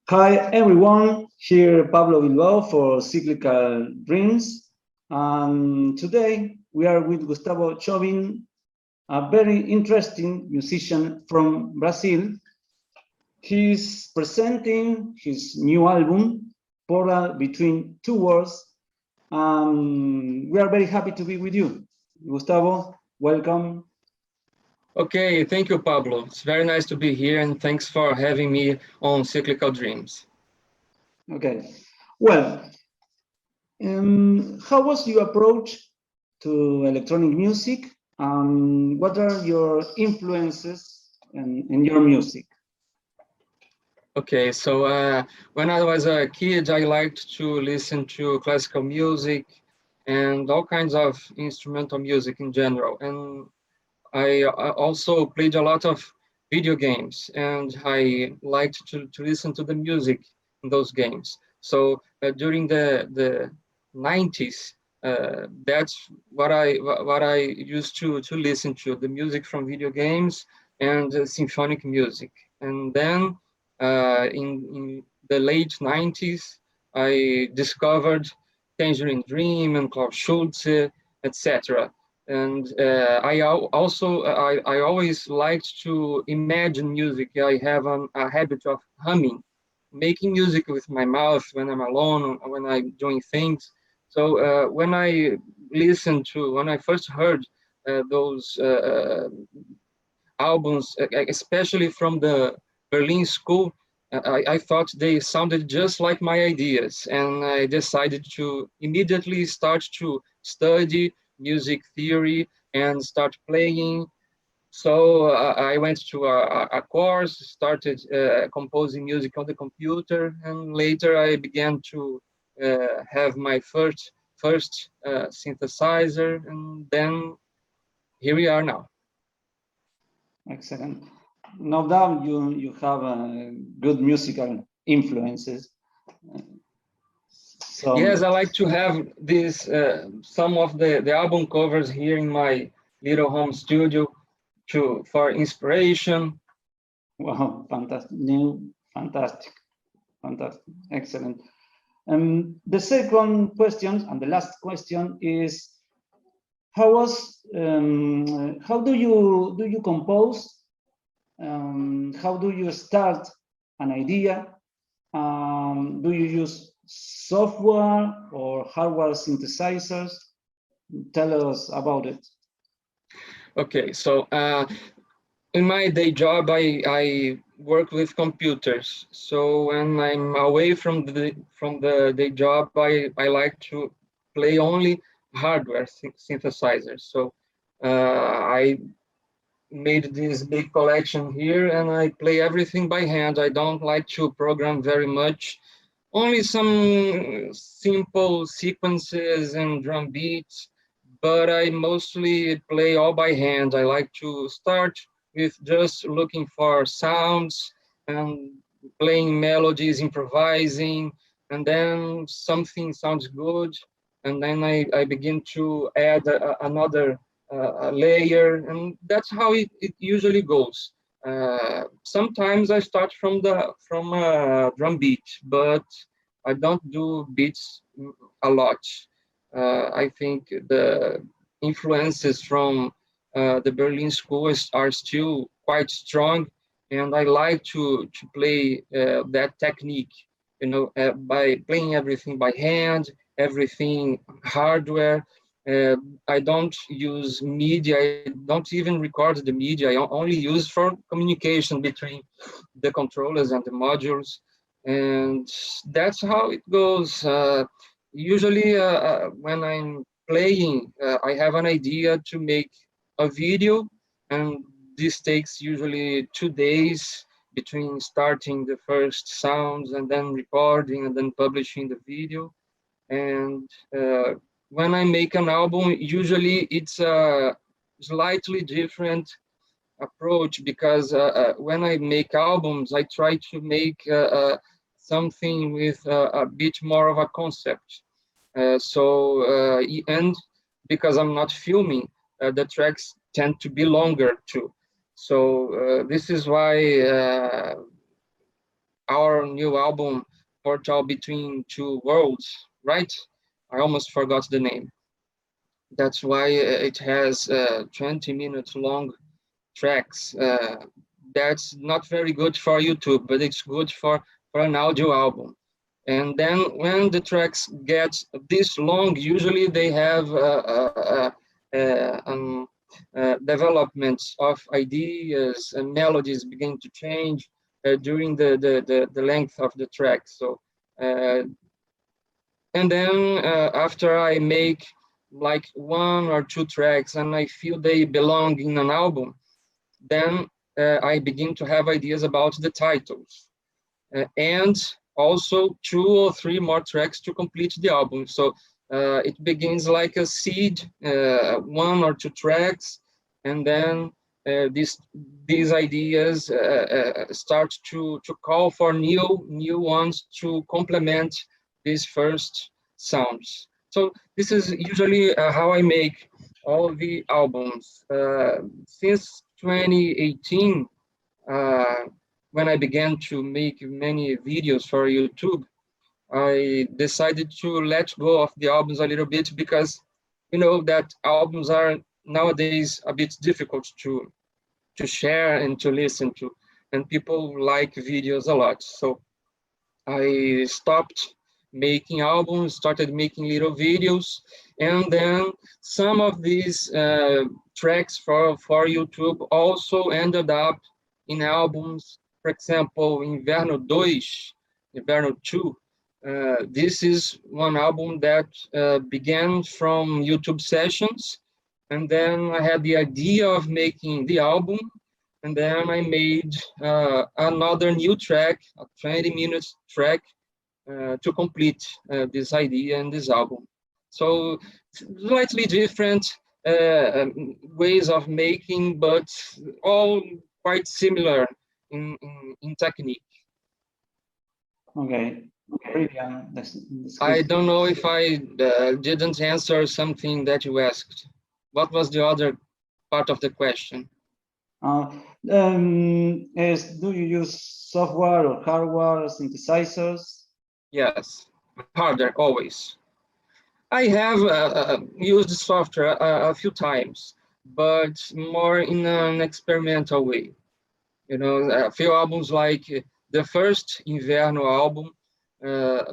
Hi everyone, here Pablo Bilbao for Cyclical Dreams. And today we are with Gustavo Jobim, a very interesting musician from Brazil. He's presenting his new album, Portal Between Two Worlds. We are very happy to be with you. Gustavo, welcome. Okay, thank you, Pablo. It's very nice to be here, and thanks for having me on Cyclical Dreams. Okay, well, how was your approach to electronic music? What are your influences in your music? Okay, so when I was a kid, I liked to listen to classical music and all kinds of instrumental music in general. And I also played a lot of video games, and I liked to listen to the music in those games. So during the 90s, that's what I used to listen to, the music from video games and symphonic music. And then in the late 90s, I discovered Tangerine Dream and Klaus Schulze, etc. And I always liked to imagine music. I have a habit of humming, making music with my mouth when I'm alone or when I'm doing things. So when I first heard those albums, especially from the Berlin School, I thought they sounded just like my ideas, and I decided to immediately start to study music theory and start playing. So I went to a course, started composing music on the computer, and later I began to have my first synthesizer, and then here we are now. Excellent. No doubt you have good musical influences. So Yes, I like to have this some of the album covers here in my little home studio for inspiration. wow, fantastic, excellent. The second question and the last question is how do you compose? How do you start an idea? Do you use software or hardware synthesizers? Tell us about it. Okay, so in my day job, I work with computers. So when I'm away from the day job, I like to play only hardware synthesizers. So I made this big collection here, and I play everything by hand. I don't like to program very much. Only some simple sequences and drum beats, but I mostly play all by hand. I like to start with just looking for sounds and playing melodies, improvising, and then something sounds good, and then I begin to add another layer, and that's how it usually goes. Sometimes I start from a drum beat, but I don't do beats a lot. I think the influences from the Berlin School are still quite strong, and I like to play that technique, by playing everything by hand, everything hardware. I don't use media. I don't even record the media. I only use for communication between the controllers and the modules, and that's how it goes. Usually, when I'm playing, I have an idea to make a video, and this takes usually 2 days between starting the first sounds and then recording and then publishing the video. And when I make an album, usually it's a slightly different approach, because when I make albums, I try to make something with a bit more of a concept. And because I'm not filming, the tracks tend to be longer too. So this is why our new album, Portal Between Two Worlds, right? I almost forgot the name. That's why it has 20 minutes long tracks. That's not very good for YouTube, but it's good for an audio album. And then when the tracks get this long, usually they have developments of ideas and melodies begin to change during the length of the track. So, and then after I make like one or two tracks and I feel they belong in an album, then I begin to have ideas about the titles and also two or three more tracks to complete the album. So it begins like a seed, one or two tracks, and then these ideas start to call for new ones to complement these first sounds. So this is usually how I make all the albums. Since 2018, uh, when I began to make many videos for YouTube, I decided to let go of the albums a little bit because you know that albums are nowadays a bit difficult to share and to listen to, and people like videos a lot. So I stopped making albums, started making little videos, and then some of these tracks for YouTube also ended up in albums. For example, Inverno 2, Inverno 2. This is one album that began from YouTube sessions, and then I had the idea of making the album, and then I made another new track, a 20 minutes track, to complete this idea and this album. So slightly different ways of making, but all quite similar in technique. Okay, brilliant I description. don't know if I didn't answer something that you asked. What was the other part of the question? Uh, do you use software or hardware synthesizers? Yes, harder always. I have used software a few times, but more in an experimental way. You know, a few albums like the first Inverno album, uh,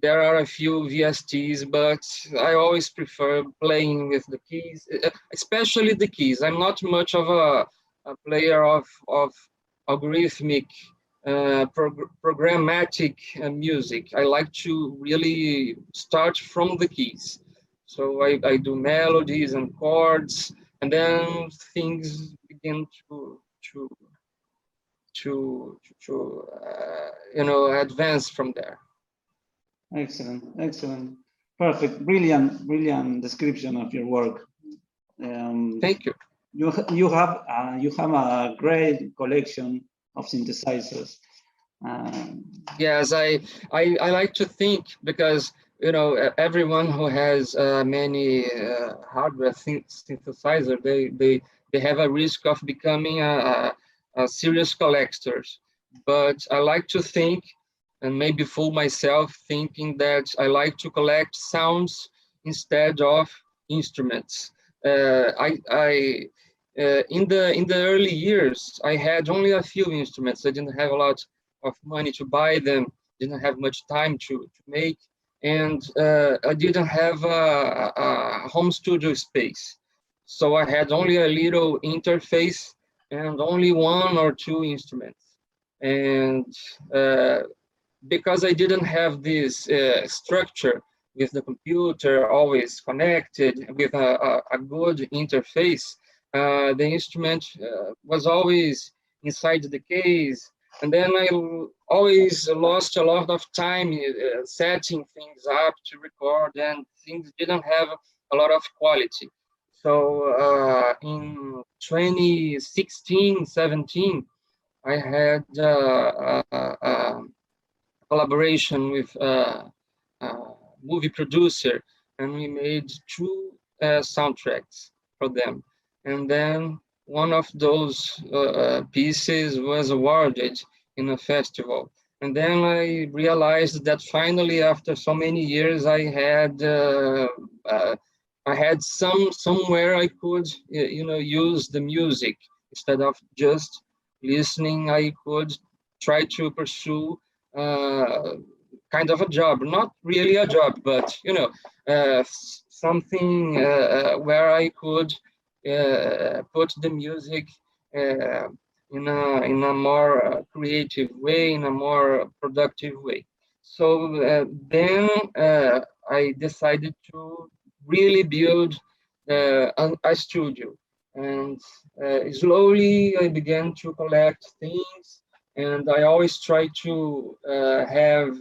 there are a few VSTs, but I always prefer playing with the keys, especially the keys. I'm not much of a player of algorithmic, programmatic music. I like to really start from the keys. So I do melodies and chords, and then things begin to you know, advance from there. Excellent, excellent, perfect, brilliant description of your work. Thank you. You have a great collection of synthesizers. Yes, I like to think because you know everyone who has many hardware synthesizer, they have a risk of becoming a serious collectors. But I like to think and maybe fool myself thinking that I like to collect sounds instead of instruments. In the early years, I had only a few instruments. I didn't have a lot of money to buy them, didn't have much time to make, and I didn't have a home studio space. So I had only a little interface and only one or two instruments. And because I didn't have this structure with the computer always connected with a good interface, the instrument was always inside the case. And then I always lost a lot of time setting things up to record, and things didn't have a lot of quality. So in 2016, 17, I had collaboration with a movie producer, and we made two soundtracks for them. And then one of those pieces was awarded in a festival. And then I realized that finally, after so many years, I had somewhere I could, use the music instead of just listening. I could try to pursue kind of a job, not really a job, but something where I could put the music uh, in a more creative way, in a more productive way. So then I decided to really build a studio, and slowly I began to collect things, and I always try to have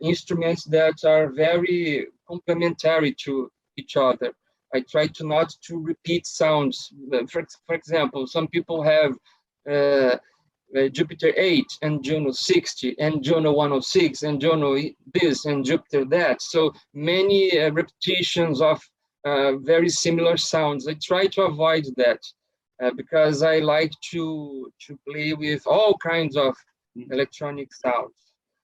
instruments that are very complementary to each other. I try to not to repeat sounds. For example, some people have Jupiter 8 and Juno 60 and Juno 106 and Juno this and Jupiter that. So many repetitions of very similar sounds. I try to avoid that because I like to play with all kinds of electronic sounds.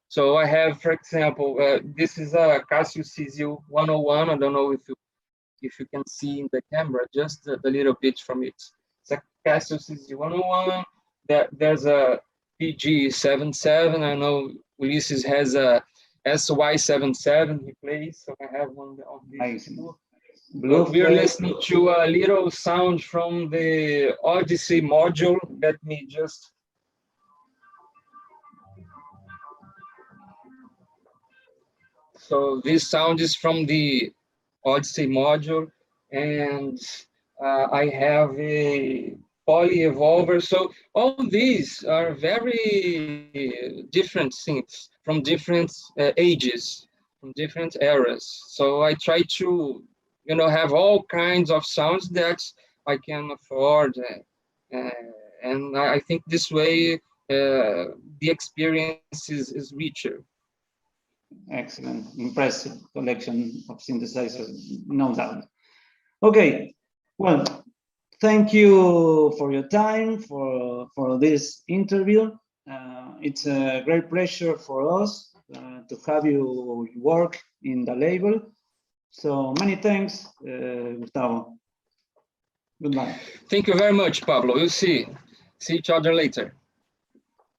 So I have, for example, this is a Casio CZ 101. I don't know if you can see in the camera, just a little bit from it. It's a Casio CZ 101. There's a PG77. I know Ulysses has a SY77 he plays, so I have one of these. But we're listening to a little sound from the Odyssey module. Let me just. So this sound is from the Odyssey module, and I have a poly evolver. So all these are very different things from different ages, from different eras. So I try to, have all kinds of sounds that I can afford, and I think this way the experience is richer. Excellent, impressive collection of synthesizers, no doubt. Okay, well, thank you for your time, for this interview. It's a great pleasure for us to have you work in the label. So many thanks, Gustavo. Goodbye. Thank you very much, Pablo. We'll see each other later.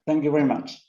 Thank you very much.